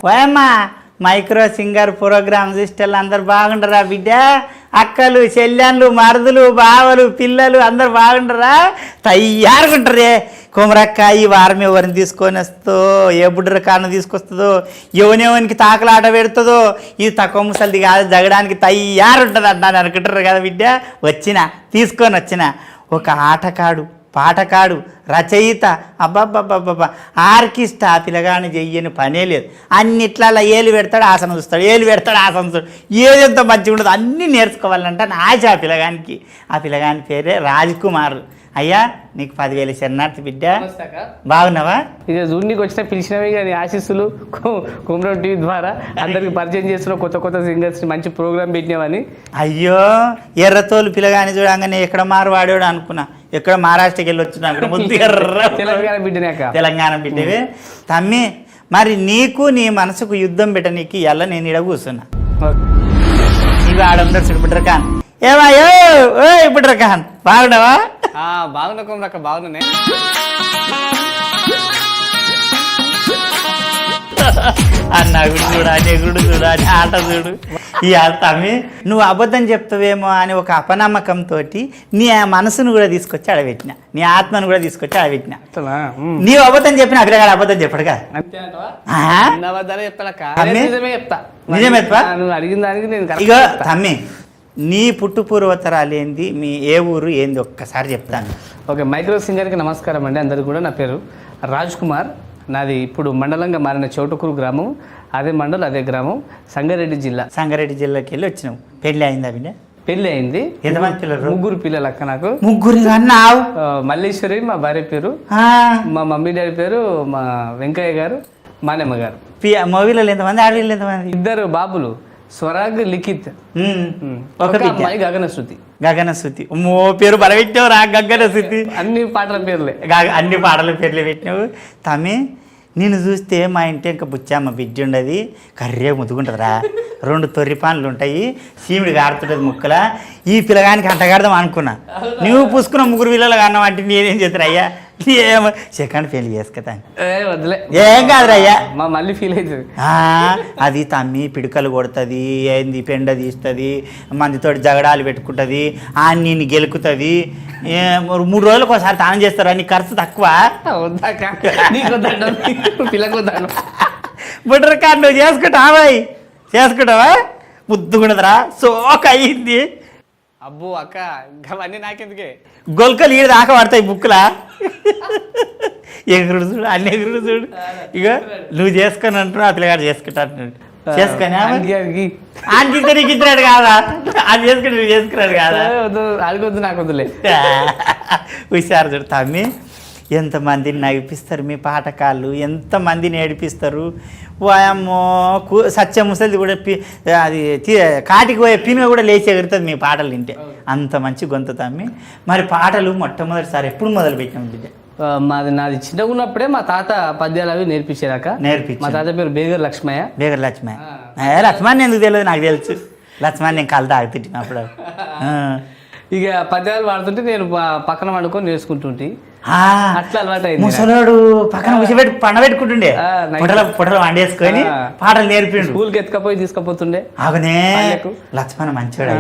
ఓయమ్మా micro singer programme సిస్టర్లు అందరు బాగుండరా బిడ్డ? అక్కలు చెల్లెళ్ళు మరుదులు బావలు పిల్లలు అందరు బాగుండరా? తయారుగా ఉంటారే. కుమరక్క ఈ వారం ఎవరిని తీసుకొని వస్తుందో, ఏ బుడ్డర కాను తీసుకొస్తుందో, ఎవనెవనికి తాకలాట పెడుతుందో, ఇది తక్కువ ముసలిది కాదు, జగడానికి తయారు ఉంటుంది అంటాను అనుకుంటారు కదా బిడ్డ. తీసుకొని వచ్చిన ఒక ఆటకాడు, పాటకాడు, రచయిత, అబ్బాబ్బాబ్బాబ్బా ఆర్కిస్ట్రా పిల్లగాని చెయ్యని పనే లేదు. అన్నిట్లలో ఏలు పెడతాడు ఆసనం చూస్తాడు, ఏలు పెడతాడు ఆసనం చూస్తాడు, ఏదెంత మంచిగా ఉండదు అన్నీ నేర్చుకోవాలంట ఆశ ఆ పిల్లగానికి. ఆ పిల్లగాని పేరే రాజ్ కుమార్. అయ్యా నీకు 10,000 శరణార్థి బిడ్డ. బాగున్నావా? ఇక జూన్కి వచ్చిన పిలిచినవి కానీ ఆశీస్సులు కుమరం టీవీ ద్వారా అందరికి పరిచయం చేస్తున్నావు. కొత్త కొత్త సింగర్స్ మంచి ప్రోగ్రామ్ పెట్టినావని. అయ్యో ఎర్రతోలు పిల్లగాని చూడంగానే ఎక్కడ మారవాడాడు అనుకున్నా. ఎక్కడ మహారాష్ట్రకి వెళ్ళి వచ్చినా అక్కడ ముద్దు ఎర్ర తెలంగాణ బిడ్డనాక తెలంగాణ బిడ్డవే తమ్మి. మరి నీకు నీ మనసుకు యుద్ధం పెట్టనీకి ఎలా నేను ఇడ కూర్చున్నా. ఇవి ఆడందరు సుడిపిడ్ర ఖాన్. ఏమయ్యో ఓ ఇప్పుడు ఖాన్ బాగున్నావా? బాగున్నా కుమరక్క, బాగున్నానే. అన్నగుడు చూడు, నెగుడు చూడు, అని ఆట చూడు. ఈ తమ్మి నువ్వు అబద్ధం చెప్తావేమో అని ఒక అపనమ్మకంతో నీ మనసును కూడా తీసుకొచ్చి అడబెట్టిన, నీ ఆత్మను కూడా తీసుకొచ్చి అడబెట్టిన. నీవు అబద్ధం చెప్పిన అక్కడ అబద్ధం చెప్పడుగా. నిజం చెప్తా. అడిగిన దానికి నేను ఇగో తమ్మి నీ పుట్టు పూర్వతరాలు ఏంది, మీ ఏ ఊరు ఏంది ఒక్కసారి చెప్తాను. ఓకే, మైక్రో సింగర్కి నమస్కారం అండి అందరికి కూడా. నా పేరు రాజ్ కుమార్. నాది ఇప్పుడు మండలంగా మారిన చౌటకూరు గ్రామం, అదే మండలం అదే గ్రామం, సంగారెడ్డి జిల్లా. సంగారెడ్డి జిల్లాకి వెళ్ళి వచ్చినావు. పెళ్ళి అయిందా బిడ్డ? పెళ్ళి అయింది. ఎంతమంది పిల్లలు? 3 పిల్లలు అక్క నాకు. 3 అన్నావు? మల్లేశ్వరి మా భార్య పేరు, మా మమ్మీ డాడీ పేరు మా వెంకయ్య గారు, మానమ్మ గారు. మగపిల్లలు ఎంతమంది, ఆడపిల్లలు ఎంతమంది? 2 బాబులు, స్వరాగ్ లిఖిత్, ఒక అమ్మాయి గగనశృతి. గగనశృతి మో పేరు బలపెట్టావు రా. గగనశృతి అన్ని పాటల పేర్లే, అన్ని పాటల పేర్లే పెట్టినావు. తమ్మి నేను చూస్తే మా ఇంటి ఇంకా బుచ్చమ్మ బిడ్డ ఉండదు, కర్రే ముద్దుకుంటుందిరా. 2 తొర్రి పాన్లు ఉంటాయి, సీమిడి గారుతుంటుంది ముక్కల. ఈ పిల్లగానికి అంటగాడదాం అనుకున్నా. నువ్వు పూసుకున్న 3 పిల్లలు అన్నావు అంటే నేనేం చేస్తాను అయ్యా? ఏమో సెకండ్ పెళ్లి చేసుకుతాను. వదిలే, ఏం కాదురయ్యా, మా మళ్ళీ ఫీల్ అవుతుంది. అది తమ్మి పిడకలు కొడుతుంది, ఏంది పెండ తీస్తుంది, మందితో జగడాలు పెట్టుకుంటుంది, నిన్ను గెలుకుతుంది. 3 రోజులకు ఒకసారి తానం చేస్తారు, నీ ఖర్చు తక్కువ. బుడ్ర కాదు నువ్వు చేసుకుంటావా? చేసుకుంటావా? ముద్దుకున్నదిరా, సోక అయ్యింది. అబ్బో అక్క అవన్నీ నాకెందుకే, గొల్కలు ఈడ దాకా పడతాయి బుక్కులా. ఎగురుడు చూడు, అన్ని ఎగురుడు చూడు. ఇక నువ్వు చేసుకొని అంటున్నావు, ఆ పిల్లగాడు చేసుకుంటా అంటున్నాడు. చేసుకొని ఆంటీతో నీకు ఇచ్చినాడు కాదా? అది చేసుకుని నువ్వు చేసుకున్నాడు కాదా? అడగొద్దు, నాకు వద్దులే. హుషారు చూడు తమ్మి. ఎంతమందిని నడిపిస్తారు మీ పాటకాళ్ళు, ఎంతమందిని ఏడిపిస్తారు. వాయమ్మో సత్య ముసలిది కూడా అది కాటికి పోయే పినుగ కూడా లేచి ఎగురుతుంది మీ పాటలు వింటే. అంత మంచి గొంతు తమ్మి. మరి పాటలు మొట్టమొదటిసారి ఎప్పుడు మొదలు పెట్టినాం బిడ్డ? నాది చిన్నగా ఉన్నప్పుడే మా తాత పద్యాలు అవి నేర్పించాక. మా తాత పేరు బేగర్ లక్ష్మయ్య. బేగర్ లక్ష్మయ్య. లక్ష్మణ్ ఎందుకు తెలియదు, నాకు తెలుసు. లక్ష్మణ్ నేను కళ్ళు తాగుతుంటినప్పుడు. ఇక పద్యాలు పాడుతుంటే నేను పక్కన వండుకొని నేర్చుకుంటుంటే అట్లా అలవాటు అయింది. ముసలోడు పక్కన కూర్చోబెట్టి పండబెట్టుకుంటుండే, పొట్టలు వండేసుకొని పాటలు నేర్పిండు. స్కూల్కి ఎత్తుకపోయి తీసుకుపోతుండే. అవునే, లక్ష్మణ మంచోడు.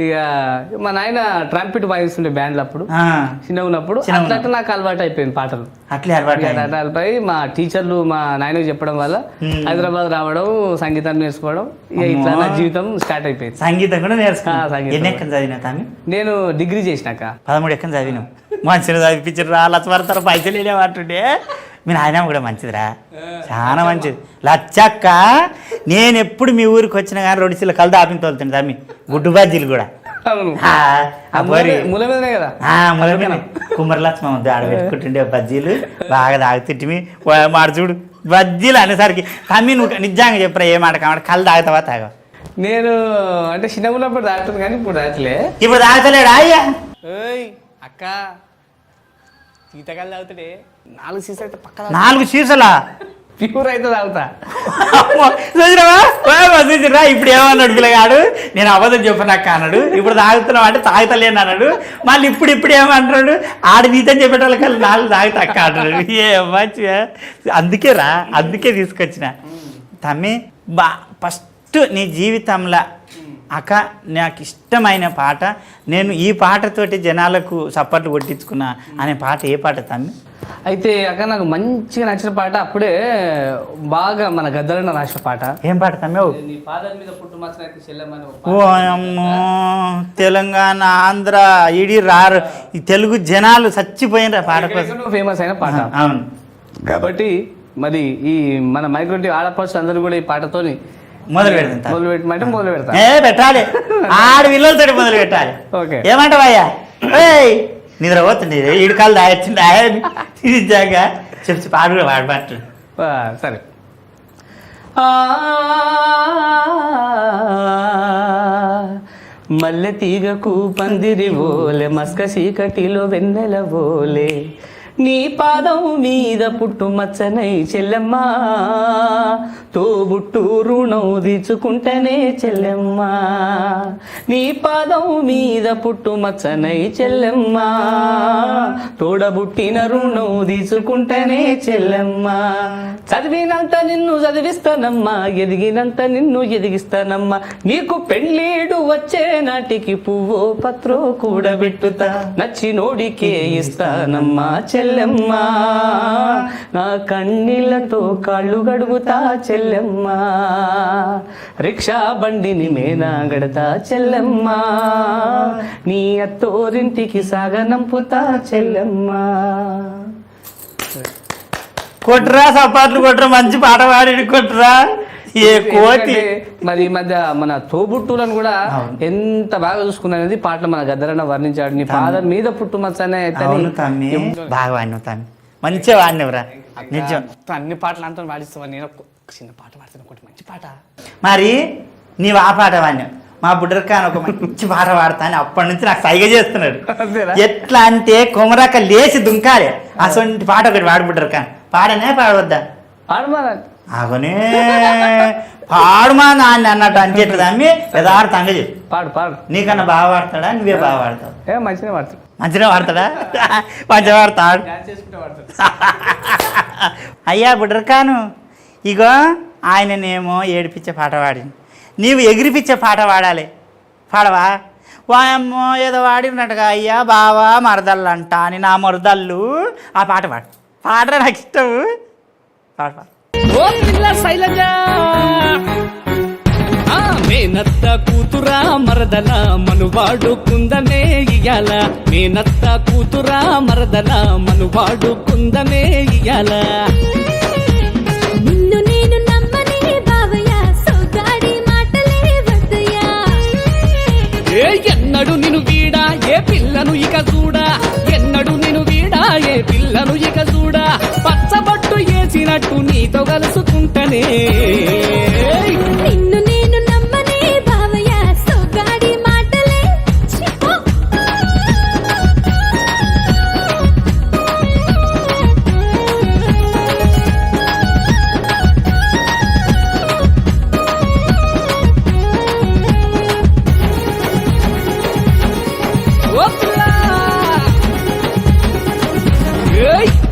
ఇక మా నాయన ట్రంపెట్ వాయిస్తుండే బ్యాండ్లు అప్పుడు చిన్నగా ఉన్నప్పుడు. అట్లా నాకు అలవాటు అయిపోయింది పాటలు. అట్లే అలవాటు మా టీచర్లు మా నాయనకు చెప్పడం వల్ల హైదరాబాద్ రావడం, సంగీతం నేర్చుకోవడం, ఇక ఇట్లా నా జీవితం స్టార్ట్ అయిపోయింది. సంగీతం కూడా నేర్చుకున్నా. నేను డిగ్రీ చేసినాక 13 ఎక్కడ చదివినావు. మంచిగా చదివించారు రా, లచ్చవరతారు పైసలు వెళ్ళేవాటుండే. మీ నాయనమ్మ కూడా మంచిదిరా, చాలా మంచిది. లచ్చక్క నేను ఎప్పుడు మీ ఊరికి వచ్చినా కానీ 2 చిల్ల కలు దాపిన తోలుతుండే తమ్మి. గుడ్డు బజ్జీలు కూడా కుమ్మరి లక్ష్మణ ఆడబెట్టుకుంటుండే బజ్జీలు బాగా తాగుతుంటే. మాట చూడు బజ్జీలు అనేసరికి తమ్మి నువ్వు నిజంగా చెప్పరా, ఏ మాట కామాట కళ్ళు తాగుతావా తాగవా? నేను అంటే చిన్నగా ఉన్నప్పుడు తాగుతుంది కానీ ఇప్పుడు తాగలే. ఇప్పుడు తాగుతలేడా అయ్యా? అక్క సీతకాయలు తాగుతాడే 4 సీసాలు అయితే పక్క. 4 సీసాలా? ప్యూర్ అయితే తాగుతా. చూసిరా ఇప్పుడు ఏమన్నాడు పిల్లగాడు, నేను అబద్ధం చెప్పనక్క అన్నాడు. ఇప్పుడు తాగుతున్నావు అంటే తాగుతలేను అన్నాడు. మళ్ళీ ఇప్పుడు ఏమంటున్నాడు, ఆడు నీతని చెప్పేటోళ్ళ కల్లా 4 తాగుతా అక్క అన్నాడు. ఏ మంచిగా, అందుకే తీసుకొచ్చిన. తమ్మి ఫస్ట్ నీ జీవితంలో అక్క నాకు ఇష్టమైన పాట, నేను ఈ పాటతోటి జనాలకు సప్పట్లు కొట్టించుకున్నా అనే పాట ఏ పాట తమ్మి? అయితే అక్కడ నాకు మంచిగా నచ్చిన పాట అప్పుడే బాగా మన గద్దరన్న రాసిన పాట. ఏం పాట తమ్మి? నీ పాదం మీద పుట్టు మచ్చనైతే చెల్లెమ్మని. ఓ అమ్మో, తెలంగాణ ఆంధ్ర ఇడి రారు ఈ తెలుగు జనాలు చచ్చిపోయిన పాట కోసం ఫేమస్ అయిన పాట. అవును. కాబట్టి మరి ఈ మన మైగ్రేటివ్ ఆడపడుచు అందరూ కూడా ఈ పాటతోని మొదలు పెడతాం. మొదలు పెడతా పెట్టాలి, ఆడు విలువలతో మొదలు పెట్టాలి. ఓకే, ఏమంటావయ్యా? నిద్ర పోతుంది, ఈడు కాలు దాయొచ్చింది ఆయనగా చెప్పి పాడు కూడా పాడు. సరే. మల్లె తీగకు పందిరి ఓలే, మస్క చీకటిలో వెన్నెల ఓలే, నీ పాదం మీద పుట్టు మచ్చనై చెల్లెమ్మా, తోబుట్టు రుణం తీర్చుకుంటేనే చెల్లెమ్మా, నీ పాదం మీద పుట్టు మచ్చనై చెల్లెమ్మా, తోడబుట్టిన రుణం తీర్చుకుంటేనే చెల్లెమ్మా, చదివినంత నిన్ను చదివిస్తానమ్మా, ఎదిగినంత నిన్ను ఎదిగిస్తానమ్మా, నీకు పెళ్ళేడు వచ్చే నాటికి పువ్వో పత్రో కూడబెట్టుతా, నచ్చినోడికే ఇస్తానమ్మా చెల్లెమ్మా, నా కన్నీళ్లతో కాళ్ళు గడుగుతా చెల్లెమ్మా, రిక్షా బండిని మేనా గడతా చెల్లెమ్మా, నీ అత్తోరింటికి సాగనంపుతా చెల్లెమ్మా. కొట్రా సపాట్లు కొట్రా, మంచి పాట పాడి కొట్రా. ఏ కోతి మరి ఈ మధ్య మన తోబుట్టులను కూడా ఎంత బాగా చూసుకున్నది పాటలు మన గద్దరన్న వర్ణించాడు. నీ పాదం మీద పుట్టు మచ్చనే బాగా వాడినావు తమ్మి, మంచిగా వాడినవురా నిజం. అన్ని పాటలు అంతా పాడిస్తావా? నేను ఒక చిన్న పాట పాడుతాను, ఒకటి మంచి పాట. మరి నీవు ఆ పాట వాడినావు, మా బుడ్రకాన్ ఒక మంచి పాట పాడతా అని అప్పటి నుంచి నాకు సైగ చేస్తున్నాడు. ఎట్లా అంటే కొమరాక లేచి దుంకాలి, అసలు పాట ఒకటి పాడు బుడ్రకాన్. పాడనే పాడవద్దా? పాడమా ఆగనే పాడుమా నాన్న అన్నట్టు అంచేట్టు అమ్మి యథార్థంగా చెప్పు. పాడు పాడు. నీకన్నా బాగా పాడతాడా? నువ్వే బాగా పాడతావు? మంచిగా పాడతాడు. మంచిగా పాడతాడా? మంచిగా పాడతాడు. అయ్యా బుడ్రకాను, ఇగో ఆయననేమో ఏడిపించే పాట పాడి, నీవు ఎగిరిపించే పాట పాడాలి. పాడవా? వాయమ్మో ఏదో వాడినట్టుగా అయ్యా బావా మరదళ్ళు అంట అని నా మరదళ్ళు ఆ పాట పాడు. పాడరా, నాకు ఇష్టం. పాడు పాడు. ఓ పిల్ల శైలజ, మేనత్త కూతురా మరదల మనువాడు కుందమే ఇయ్యాల, మేనత్త కూతురా మరదల మనువాడు కుందమే ఇయ్యాల, నిన్ను నేను నమ్మని బావయ్య, సోగాడి మాటలే వద్దయ్యా, ఎన్నడు నిన్ను వీడా ఏ పిల్లను ఇక చూడా, ఎన్నడు నిన్ను వీడా ఏ పిల్లను ఇక చూడా, పచ్చబట్టు వేసినట్టు నీతో కలుసుకుంటనే, నిన్ను నేను నమ్మని బావయ్య, సోగాడి మాటలే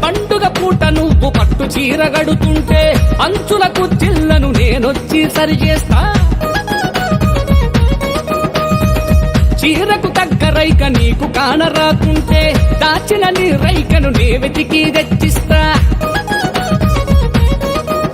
పండుగ పూట నువ్వు పట్టు చీర గడుతుంటే అంచులకు చిల్లను నేనొచ్చి సరి చేస్తా, చీరకు తగ్గ రైక నీకు కానరాకుంటే దాచిన నీ రైకను నే వెతికి తెచ్చిస్తా,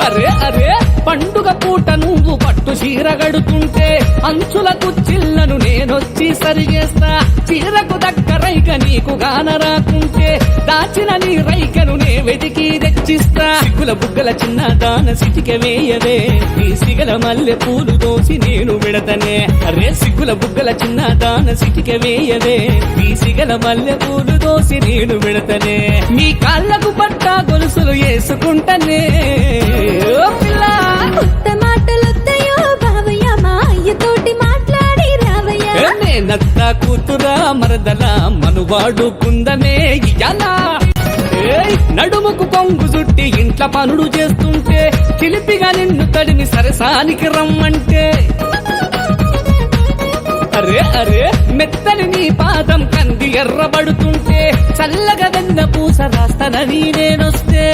అరే అరే పండుగ పూట నువ్వు పట్టు చీర గడుతుంటే అంచులకు చిల్లను నేనొచ్చి సరి చేస్తా, చీరకు దగ్గ రైక నీకు గానరాకుంటే దాచిన నీ రైకను నే వెతికి తెచ్చిస్తా, సిగ్గుల బుగ్గల చిన్న దాన సిటిక వేయవే, నీ సిగల మల్లె పూలు దోసి నేను విడతనే, అరే సిగ్గుల బుగ్గల చిన్న దాన సిటిక వేయవే, నీ సిగల మల్లె పూలు దోసి నేను విడతనే, నీ కాళ్ళకు పట్ట గొలుసులు వేసుకుంటనే, కొత్త మాటలొద్దయో బావయ్య, మా అయ్యతోటి మాట్లాడి రావయ్య, నేనత్త కూతురా మరదల మనువాడు కుందమే ఇయ్యాల, నడుముకు కొంగు చుట్టి ఇంట్ల పనులు చేస్తుంటే చిలిపిగా నిన్ను తడిని సరసానికి రమ్మంటే, అరే అరే మెత్తని నీ పాదం కంది ఎర్రబడుతుంటే చల్లగా వెన్న పూస రాస్తానని నేనొస్తే,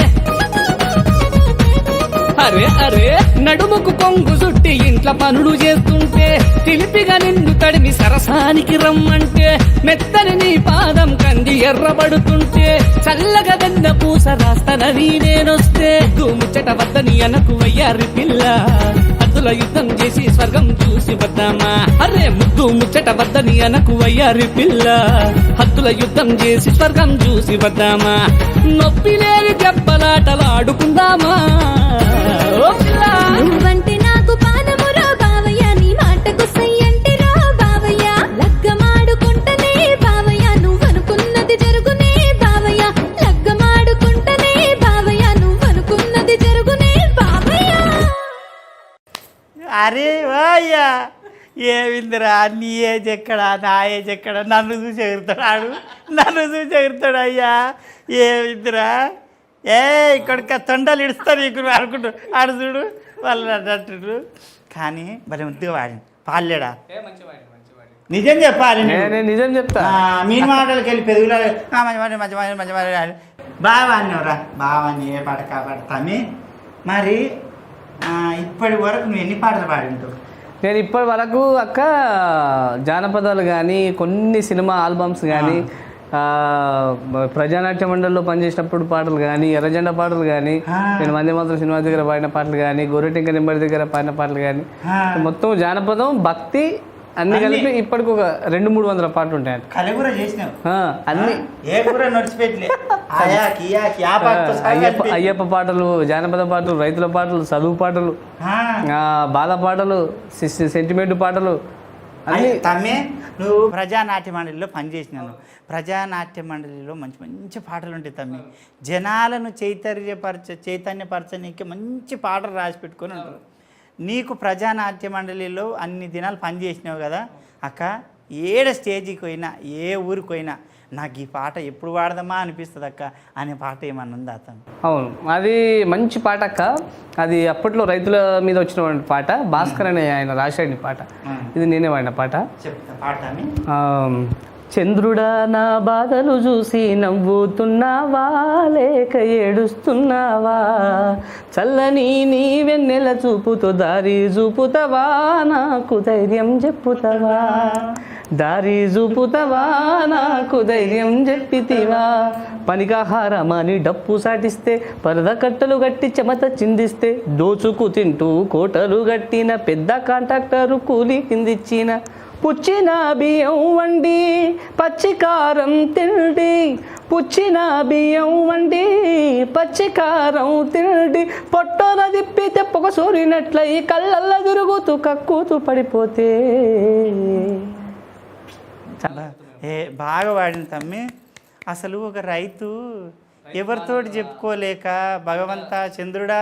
అరే అరే నడుముకు కొంగు చుట్టి ఇంట్ల పనులు చేస్తుంటే తెలిపిగా నిన్ను తడిమి సరసానికి రమ్మంటే మెత్తని నీ పాదం కంది ఎర్రబడుతుంటే చల్లగా వెన్న పూస రాస్తానని నేనొస్తే ముచ్చట వద్దని అనకు వయ్యారి పిల్ల అద్దుల యుద్ధం చేసి స్వర్గం చూసి వద్దామా అరే ముచ్చట వద్దని అనకు వయ్యారి పిల్ల హద్దుల యుద్ధం చేసి స్వర్గం చూసి వద్దామా నొప్పి లేని దెబ్బలాటలాడుకుందామా ఓ పిల్ల నువ్వంటే నాకు పానమురో బావయ్య నీ మాటకు సయ్యంటే రో బావయ్య లగ్గమాడుకుంటనే బావయ్య నువ్వనుకున్నది జరుగునే బావయ్య లగ్గమాడుకుంటనే బావయ్య నువ్వనుకున్నది జరుగునే బావయ్య అరే వాయ్యా ఏమిందిరా నీ ఏజ్ ఎక్కడ నా ఏజ్ ఎక్కడ నన్ను చూసి ఎగురుతాడు నన్ను చూసి ఎగురుతాడు అయ్యా ఏమిందిరా ఏ ఇక్కడికి తొండలు ఇడుస్తారు ఇక్కడ అనుకుంటూ ఆడు చూడు వాళ్ళు అంటుండ్రు కానీ భలే ముద్దుగా వాడింది పాలేడా నిజం చెప్పాలి నేను నిజం చెప్తా మీ మాటలకి వెళ్ళి పెరుగులో మంచి బాగా అన్నవరా బావాన్ని ఏ పాట కాపాడతామి మరి ఇప్పటి వరకు నువ్వు ఎన్ని పాటలు పాడింటావు నేను ఇప్పటి వరకు అక్క జానపదాలు కానీ కొన్ని సినిమా ఆల్బమ్స్ కానీ ప్రజానాట్య మండలిలో పనిచేసినప్పుడు పాటలు కానీ ఎర్రజెండా పాటలు కానీ నేను వందే మాత్రం సినిమా దగ్గర పాడిన పాటలు కానీ గోరెటింక నెంబర్ దగ్గర పాడిన పాటలు కానీ మొత్తం జానపదం భక్తి అన్ని కలిపి ఇప్పటికి ఒక 200-300 పాటలు ఉంటాయి కలగూర చేసినావు అన్ని ఏ కూర నడిచిపెట్టలే అయ్యప్ప పాటలు జానపద పాటలు రైతుల పాటలు చదువు పాటలు బాల పాటలు సెంటిమెంట్ పాటలు అన్ని తమ్మే నువ్వు ప్రజానాట్య మండలిలో పనిచేసినాను ప్రజానాట్య మండలిలో మంచి మంచి పాటలు ఉంటాయి తమ్మి జనాలను చైతన్యపరచనీకి మంచి పాటలు రాసి పెట్టుకొని ఉంటారు నీకు ప్రజానాట్య మండలిలో అన్ని దినాలు పనిచేసినావు కదా అక్క ఏడ స్టేజ్కి పోయినా ఏ ఊరికి పోయినా నాకు ఈ పాట ఎప్పుడు వాడదామా అనిపిస్తుంది అక్క అనే పాట ఏమన్నా ఉందా అతను అవును అది మంచి పాట అక్క అది అప్పట్లో రైతుల మీద వచ్చిన పాట భాస్కర్ అనే ఆయన రాశాడు పాట ఇది నేనే వాడిన పాట చెప్తా పాట చంద్రుడా నా బాధలు చూసి నవ్వుతున్నావా లేక ఏడుస్తున్నావా చల్లని నీ వెన్నెల చూపుతో దారి చూపుతావా నాకు ధైర్యం చెప్పుతావా దారి చూపుతావా నాకు ధైర్యం చెప్పితివా పనికాహారమని డప్పు సాటిస్తే పరద కట్టలు గట్టి చెమట చిందిస్తే దోచుకు తింటూ కోటలు గట్టిన పెద్ద కాంట్రాక్టరు కూలి కిందిచ్చిన పుచ్చిన బియ్యం వండి పచ్చికారం తిండి పుచ్చిన బియ్యం వండి పచ్చికారం తిండి పొట్టన తిప్పి తెప్పక సోరినట్లయి కళ్ళల్లో తిరుగుతూ కక్కుతూ పడిపోతే బాగా వాడిన తమ్మి అసలు ఒక రైతు ఎవరితోటి చెప్పుకోలేక భగవంతా చంద్రుడా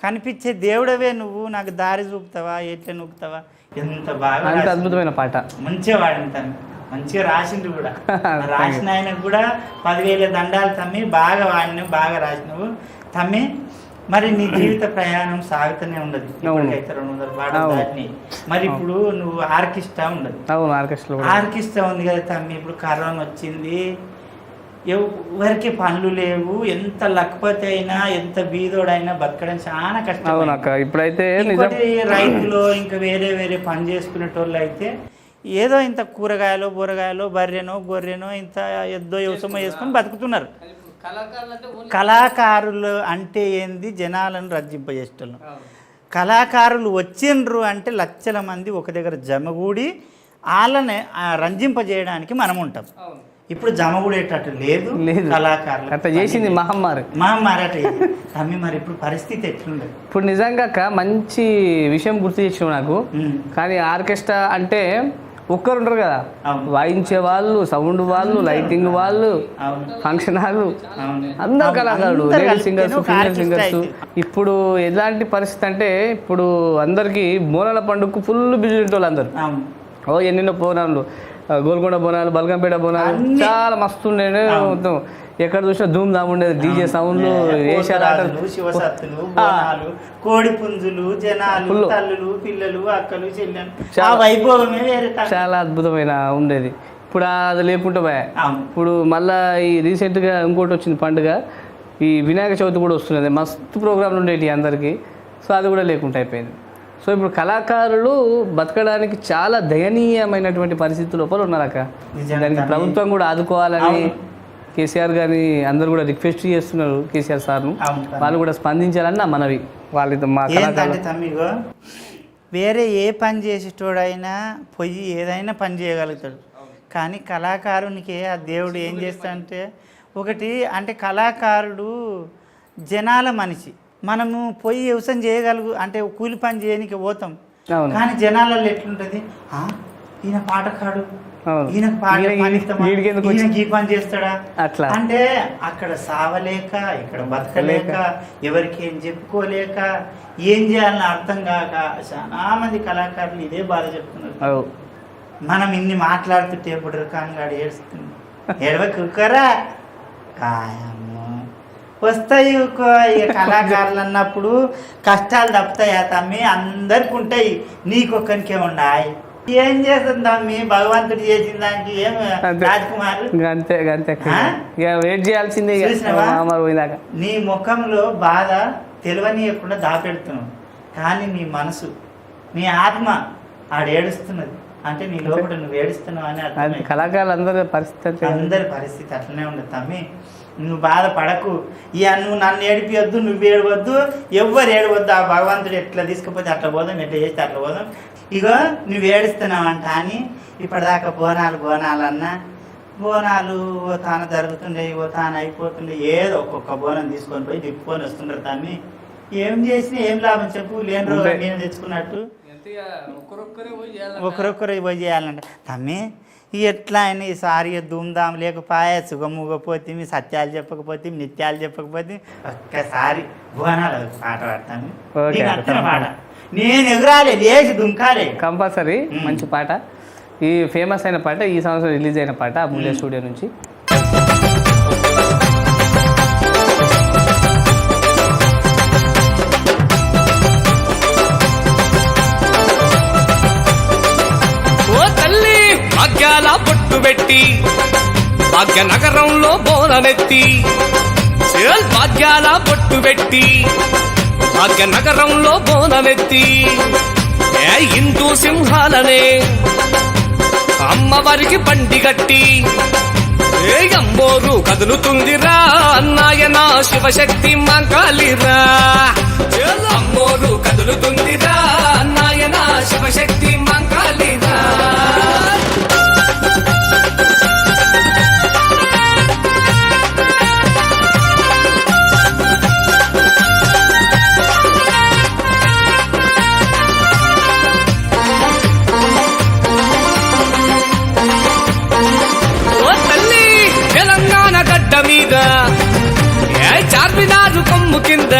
కనిపించే దేవుడవే నువ్వు నాకు దారి చూపుతావా ఎట్లా నూపుతావా ఎంత బాగా అద్భుతమైన పాట మంచిగా వాడిన తమ్మి మంచిగా రాసిండు కూడా రాసిన ఆయనకు కూడా 10,000 దండాలు తమ్మి బాగా వాడినావు బాగా రాసినావు తమ్మి మరి నీ జీవిత ప్రయాణం సాగుతూనే ఉండదు ఇప్పటికైతే 200 పాటలు దాటిని మరి ఇప్పుడు నువ్వు ఆర్కెస్ట్రా ఉండదు ఆర్కెస్ట్రా ఉంది కదా తమ్మి ఇప్పుడు కరోనా వచ్చింది ఎవరికి పనులు లేవు ఎంత లక్పతి అయినా ఎంత బీదోడైనా బతకడం చాలా కష్టం ఇప్పుడైతే రైతులు ఇంకా వేరే వేరే పని చేసుకునేటోళ్ళు అయితే ఏదో ఇంత కూరగాయలు బూరగాయలు బర్రెనో గొర్రెనో ఇంత ఎద్దో యోసమో వేసుకొని బతుకుతున్నారు కళాకారులు అంటే ఏంది జనాలను రజ్జింపజేసేటోళ్ళు కళాకారులు వచ్చిండ్రు అంటే లక్షల మంది ఒక దగ్గర జమగూడి వాళ్ళని రంజింపజేయడానికి మనం ఉంటాం ఇప్పుడు జమగూడేటట్టు లేదు కళాకారులు అట్లా చేసింది మహమ్మారి అట్లా తమ్మి మరి ఇప్పుడు పరిస్థితి ఎట్లుండదు ఇప్పుడు నిజంగా మంచి విషయం గుర్తు చేసినావు నాకు కానీ ఆర్కెస్ట్రా అంటే ఒక్కరు ఉంటారు కదా వాయించే వాళ్ళు సౌండ్ వాళ్ళు లైటింగ్ వాళ్ళు ఫంక్షన్ హాల్ అందరు కళాకారులు లేడీ సింగర్స్ ఫీమేల్ సింగర్స్ ఇప్పుడు ఎలాంటి పరిస్థితి అంటే ఇప్పుడు అందరికి బోనాల పండుగకు ఫుల్ బిజీ ఉంటారు అందరు ఎన్నెన్నో బోనాలు గోల్కొండ బోనాలు బల్కంపేట బోనాలు చాలా మస్తు ఉండేది మొత్తం ఎక్కడ చూసినా ధూమ్ ధామ్ ఉండేది డీజే సౌండ్లు శివసత్తులు బోనాలు కోడి పుంజులు జనాలు తల్లులు పిల్లలు అక్కలు చెల్లెలు వైభవమే వేరే చాలా అద్భుతమైన ఉండేది ఇప్పుడు అది లేకుంటే ఇప్పుడు మళ్ళా ఈ రీసెంట్గా ఇంకోటి వచ్చింది పండుగ ఈ వినాయక చవితి కూడా వస్తున్నది మస్తు ప్రోగ్రాంలు ఉండేవి అందరికీ సో అది కూడా లేకుండా అయిపోయింది. సో ఇప్పుడు కళాకారులు బతకడానికి చాలా దయనీయమైనటువంటి పరిస్థితుల లోపల ఉన్నారు అక్క. దానికి ప్రభుత్వం కూడా ఆదుకోవాలని కేసీఆర్ గారిని అందరూ కూడా రిక్వెస్ట్ చేస్తున్నారు, కేసీఆర్ సార్ను. వాళ్ళు కూడా స్పందించాలని నా మనవి. వాళ్ళతో మా తమ్మిగో వేరే ఏ పని చేసేటోడైనా పోయి ఏదైనా పని చేయగలుగుతాడు, కానీ కళాకారునికి ఆ దేవుడు ఏం చేస్తాడంటే ఒకటి అంటే కళాకారుడు జనాల మనిషి. మనము పోయి వ్యవసాయం చేయగలుగు అంటే కూలి పని చేయడానికి పోతాం, కానీ జనాలలో ఎట్లుంటుంది, ఈయన పాటకాడు, ఈయన ఈ పని చేస్తాడా అట్లా అంటే అక్కడ సావలేక ఇక్కడ బతకలేక ఎవరికి ఏం చెప్పుకోలేక ఏం చేయాలని అర్థం కాక చాలా మంది కళాకారులు ఇదే బాధ చెప్తున్నారు. మనం ఇన్ని మాట్లాడుతుంటే ఎప్పుడు కానిగాడు ఏడుస్తుంది, ఏడవకురా కాయమ్మ వస్తాయి. కళాకారులు అన్నప్పుడు కష్టాలు తప్పుతాయా తమ్మి, అందరికి ఉంటాయి, నీకొక్కరికే ఉన్నాయి. ఏం చేస్తుంది తమ్మి, భగవంతుడు చేసిన దానికి ఏం రాజ్ కుమార్ అంతే వెయిట్ చేయాల్సిందే. నీ ముఖంలో బాధ తెలియనియకుండా దాపెడుతున్నావు, కానీ నీ మనసు నీ ఆత్మ ఆడేడుస్తున్నది అంటే నీ లోపల నువ్వు ఏడుస్తున్నావు అని అర్థం. కళాకారులు అందరి పరిస్థితి అట్లనే ఉండదు తమ్మి, నువ్వు బాధపడకు. ఇక నువ్వు నన్ను ఏడిపియొద్దు, నువ్వు ఏడవద్దు, ఎవ్వరు ఏడవద్దు. ఆ భగవంతుడు ఎట్లా తీసుకుపోతే అట్లా పోదాం, ఎట్లా చేస్తే అట్లా పోదాం. ఇగో నువ్వు ఏడుస్తున్నావంట అని ఇప్పటిదాకా బోనాలన్నా బోనాలు ఓ తాన జరుగుతుండే, ఓ తాన అయిపోతుండే, ఏదో ఒక్కొక్క బోనం తీసుకొని పోయి తిప్పుకొని వస్తుండ్రు తమ్మి. ఏం చేసినా ఏం లాభం చెప్పు, లేని రోజు నేను తెచ్చుకున్నట్టు ఒకరొక్కరు పోయి చేయాలంట తమ్మి. ఎట్లా అయినా ఈసారి ధూమ్ధాం లేకపోయా, సుగముగపోతే సత్యాలు చెప్పకపోతే నిత్యాలు చెప్పకపోతే ఒక్కసారి బోనాలు పాట పాడతాను. పాట నేను ఎగురాలి, లేచి దుంకాలి కంపల్సరీ. మంచి పాట, ఈ ఫేమస్ అయిన పాట, ఈ సంవత్సరం రిలీజ్ అయిన పాట అమూల్య స్టూడియో నుంచి. ఓ తల్లి భాగ్యాల పొట్టు పెట్టి భాగ్యనగరంలో బోనమెత్తి, భాగ్యాల పొట్టు పెట్టి భాగ్యనగరంలో బోనమెత్తి, హిందూ సింహాలనే అమ్మవారికి బండి గట్టి, అమ్మోరు కదులుతుందిరా నాయన శివశక్తి మంకాలిరా, అమ్మోరు కదులుతుందిరా నాయన శివశక్తి మంకాలిరా. మీద చార్మినారు కొమ్ము కింద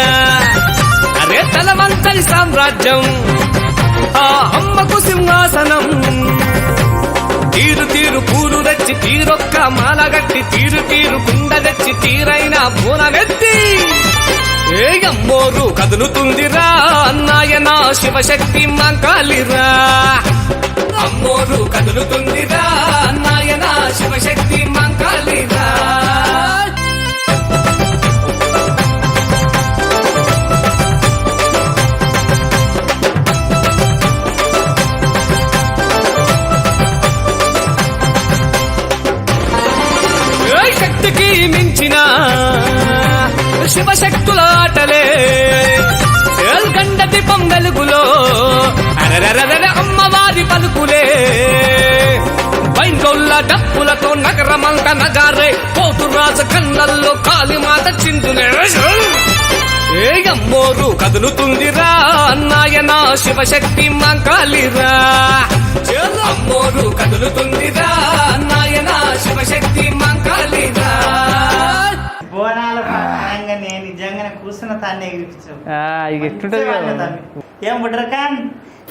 అరే తలవంతరి సామ్రాజ్యం, ఆ అమ్మకు సింహాసనం, తీరు తీరు పూలు తెచ్చి తీరొక్క మాలగట్టి, తీరు తీరు కుండ తెచ్చి తీరైన బోనమెత్తి, అమ్మోరు కదులుతుందిరా నాయన శివశక్తి మంకాలిరా, అమ్మోరు కదులుతుందిరా నాయన శివశక్తి మంకాలిరా. శక్తికి మించిన శివశక్తుల ఆటలే, గండ దీపం వెలుగులో అమ్మవారి పలుకులే, వైంగొల్ల డప్పులతో నగరమంత నగారే, పోతురాజు కళ్ళల్లో కాళీమాత చిందులే, అమ్మోరు కదులుతుందిరా నాయన శివశక్తి మంకాలిరా, అమ్మోరు కదులుతుందిరా నాయన శివశక్తి మంకాలిరా. బోనాల పరంగా నేను నిజంగానే కూర్చున్న తాన్ని ఏం బుడ్రకాన్,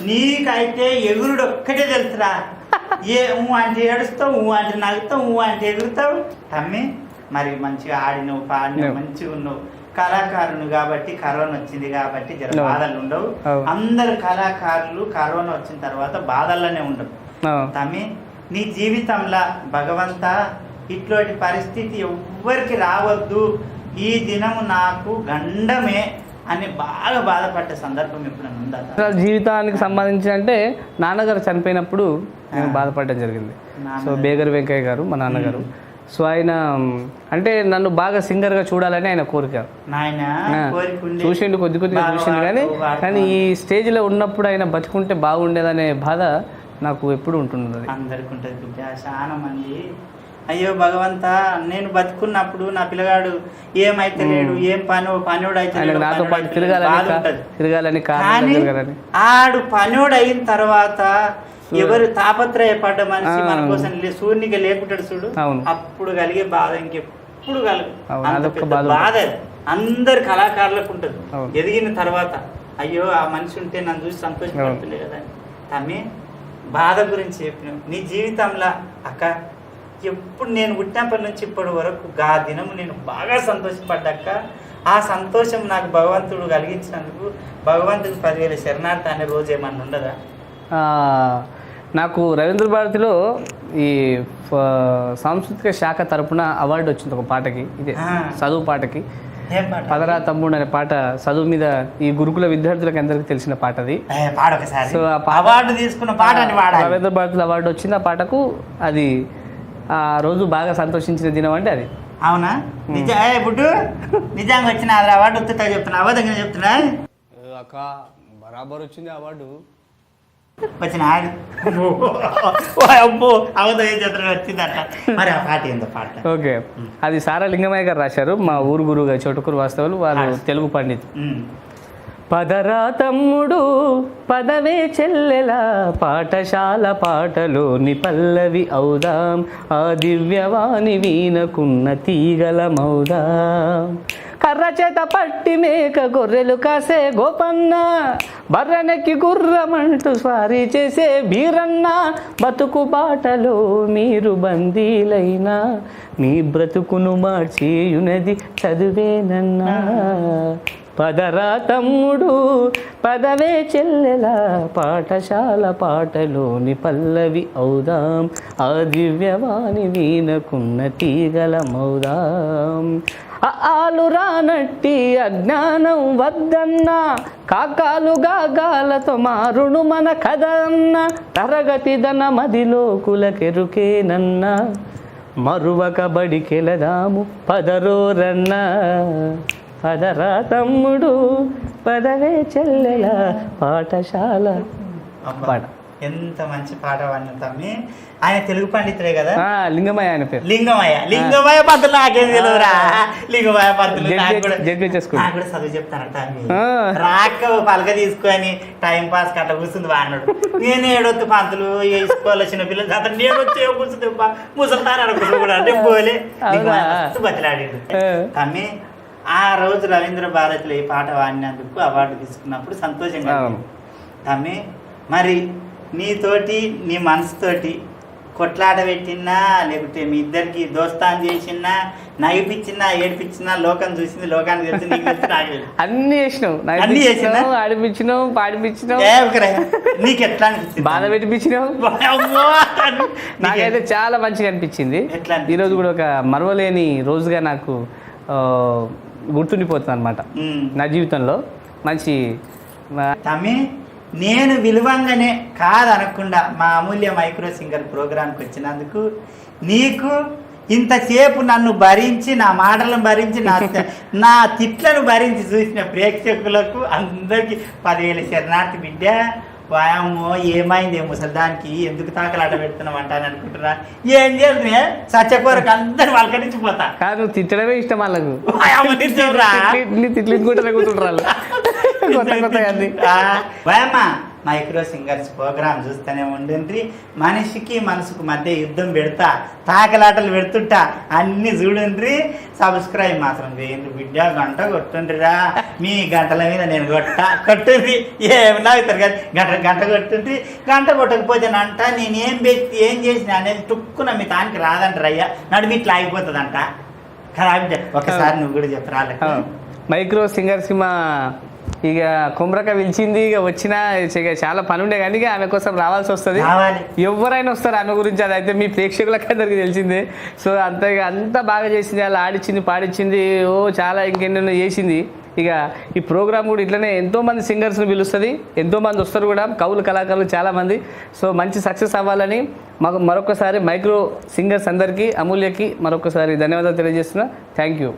నీకైతే ఎగురుడు ఒక్కటే తెలుసురా. ఏ అంటే ఏడుస్తావు, అంటే నవ్వుతావు, అంటే ఎగురుతావు తమ్మి. మరి మంచిగా ఆడినవు, పాడినవు, మంచిగా ఉన్నావు. కళాకారులు కాబట్టి కరోనా వచ్చింది కాబట్టి జర బాధలు ఉండవు. అందరు కళాకారులు కరోనా వచ్చిన తర్వాత బాధల్లోనే ఉండవు తమ్మి. నీ జీవితంలో భగవంత ఇట్లాంటి పరిస్థితి ఎవ్వరికి రావద్దు, ఈ దినము నాకు గండమే అని బాగా బాధపడ్డ సందర్భం ఎప్పుడైనా ఉందా? అసలు జీవితానికి సంబంధించి అంటే నాన్నగారు చనిపోయినప్పుడు నేను బాధపడడం జరిగింది. సో బేగర్ వెంకయ్య గారు మా నాన్నగారు. సో ఆయన అంటే నన్ను బాగా సింగర్గా చూడాలని ఆయన కోరిక. చూసిండు కొద్దిగా చూసిండు కానీ ఈ స్టేజ్లో ఉన్నప్పుడు ఆయన బతుకుంటే బాగుండేదనే బాధ నాకు ఎప్పుడు ఉంటున్నది. అందరికి ఉంటుంది బిడ్డ. చాలా మంది అయ్యో భగవంతా నేను బతుకున్నప్పుడు నా పిల్లగాడు ఏమైతే లేడు, ఏం పనివాడు అయితే నాతో పాటు తిరగాలని కానీ ఆడు పనివాడు అయిన తర్వాత ఎవరు తాపత్రయపడ్డ మనిషి మన కోసం సూర్యునిగా లేకుంటాడు చూడు, అప్పుడు కలిగే బాధ ఇంకెప్పుడు బాధ అందరి కళాకారులకు ఉంటుంది. ఎదిగిన తర్వాత అయ్యో ఆ మనిషి ఉంటే నన్ను చూసి సంతోషపడుతుండే కదా తమ్మి. బాధ గురించి చెప్పినావు నీ జీవితంలో అక్క. ఎప్పుడు నేను పుట్టినప్పటి నుంచి ఇప్పటి వరకు గా దినము నేను బాగా సంతోషపడ్డాక ఆ సంతోషం నాకు భగవంతుడు కలిగించినందుకు భగవంతుడికి 10,000 శరణార్థి అనే రోజు ఏమన్నా ఉండదా? నాకు రవీంద్ర భారతిలో ఈ సాంస్కృతిక శాఖ తరపున అవార్డు వచ్చింది ఒక పాటకి. ఇదే చదువు పాటకి. పదరా తమ్ముడు అనే పాట చదువు మీద ఈ గురుకుల విద్యార్థులకు అందరికి తెలిసిన పాట అది. సో అవార్డు తీసుకున్న పాట రవీంద్ర భారతిలో అవార్డు వచ్చింది ఆ పాటకు. అది ఆ రోజు బాగా సంతోషించిన దినం అంటే అది. అవునా? బుడ్డు నిజంగా వచ్చిన అవార్డు వస్తుందా చెప్తున్నా? అవదంగా చెప్తున్నా అక్క బరాబర్ వచ్చింది అవార్డు. వచ్చిన వచ్చిందట. మరి ఆ పాట ఏందో పాట? ఓకే, అది సారా లింగమయ్య గారు రాశారు. మా ఊరు గురువుగా చోటుకూరు వాస్తవులు, వాళ్ళు తెలుగు పండితు. పదరా తమ్ముడు పదవే చెల్లెలా పాఠశాల పాటలోని పల్లవి అవుదాం, ఆ దివ్యవాణి వీణకున్న తీగలమౌదాం. కర్ర చేత పట్టి మేక గొర్రెలు కాసే గోపన్న, బర్రెనెక్కి గుర్రమంటూ స్వారీ చేసే బీరన్న, బతుకు బాటలో మీరు బందీలైనా మీ బ్రతుకును మార్చేయునది చదువేనన్నా. పదరా తమ్ముడు పదవే చెల్లెలా పాఠశాల పాటలోని పల్లవి అవుదాం, ఆ దివ్యవాణి వీణకున్న తీగలమౌదాం. ఆలు రానట్టి అజ్ఞానం వద్దన్నా, కాకాలు గాగాలతో మారును మన కథన్న, తరగతి దన మదిలో కులకెరుకేనన్నా, మరువక బడికెళదాము పదరోరన్నా. పదరా తమ్ముడు పదవే చెల్లెల పాఠశాల పాట. ఎంత మంచి పాట వాడిన తమ్మి. ఆయన తెలుగు పండితుడే కదా? లింగమయ్య ఆయన పేరు. లింగమయ్య పంతులు నాకేం తెలియదురా. లింగమయ్య పంతులు కూడా చదువు చెప్తానట. రాక పలక తీసుకొని టైం పాస్ అట్లా కూర్చుంది వాడినాడు. నేను ఏడొద్దు పంతులు స్కూల్ వచ్చిన పిల్లలు అతను నేను వచ్చి కూర్చుంది ముసలితారు అడుగుతుంది కూడా అంటే పోలే బతిలాడిండు తమ్మి. ఆ రోజు రవీంద్ర భారతిలో ఈ పాట వాడినందుకు అవార్డు తీసుకున్నప్పుడు సంతోషంగా తమ్మి. మరి నీతోటి నీ మనసుతోటి కొట్లాట పెట్టినా లేకుంటే మీ ఇద్దరికి దోస్తాన్ చేసినా నగిపించినా ఏడిపించినా లోకం చూసింది, లోకానికి తెలిసి నీకు తెలిసి నాకు అన్ని చేసినావు, అన్ని చేసినావు, ఆడిపించినావు, పాడిపించినావు, నీకు ఎట్లా అనిపించింది? బాధ పెట్టిపించినావు. నాకైతే చాలా మంచిగా అనిపించింది. ఈరోజు కూడా ఒక మరవలేని రోజుగా నాకు గుర్తుండిపోతుంది అనమాట నా జీవితంలో. మంచి తమ్మి నేను విలువంగానే కాదనకుండా మా అమూల్య మైక్రో సింగర్ ప్రోగ్రాంకి వచ్చినందుకు నీకు ఇంతసేపు నన్ను భరించి నా మాటలను భరించి నా తిట్లను భరించి చూసిన ప్రేక్షకులకు అందరికీ 10,000 శరణార్థి బిడ్డ. వాయమ్మో ఏమైంది ముసలిదానికి ఎందుకు తాకలాట పెడుతున్నాం అంటాను అనుకుంటున్నా. ఏం చేస్తున్నా సత్యకూరకు అందరు వాళ్ళకనిచ్చిపోతా. కాదు తిట్టడమే ఇష్టం వాళ్ళకు. మైక్రో సింగర్స్ ప్రోగ్రామ్ చూస్తూనే ఉండండి. మనిషికి మనసుకు మధ్య యుద్ధం పెడతా, తాకలాటలు పెడుతుంటా, అన్ని చూడండి. సబ్స్క్రైబ్ మాత్రం చేయండి బిడ్డ. గంట కొట్టుండ్రిరా. మీ గంటల మీద నేను కొట్టుండ్రి. ఏమన్నా అవుతారు కదా గంట కొట్టుండ్రి. గంట కొట్టకపోతేనంట నేనేం పెట్టి ఏం చేసిన అనేది టుక్కున మీ తానికి రాదంటారు అయ్యా. నడుమి ఇట్లా అయిపోతుందంట కదా. ఒకసారి నువ్వు కూడా చెప్పరా. మైక్రో సింగర్స్ ఇక కుమ్రక పిలిచింది, ఇక వచ్చినా చాలా పని ఉండే కానీ ఇక ఆమె కోసం రావాల్సి వస్తుంది. ఎవరైనా వస్తారు ఆమె గురించి, అదైతే మీ ప్రేక్షకులకు అందరికి తెలిసిందే. సో అంత బాగా చేసింది, అలా ఆడిచ్చింది, పాడిచ్చింది, చాలా ఇంకెన్నెన్నో చేసింది. ఇక ఈ ప్రోగ్రామ్ కూడా ఇట్లనే ఎంతోమంది సింగర్స్ని పిలుస్తుంది, ఎంతోమంది వస్తారు కూడా, కవులు కళాకారులు చాలామంది. సో మంచి సక్సెస్ అవ్వాలని మాకు మరొకసారి మైక్రో సింగర్స్ అందరికీ, అమూల్యకి మరొకసారి ధన్యవాదాలు తెలియజేస్తున్నా. Thank you.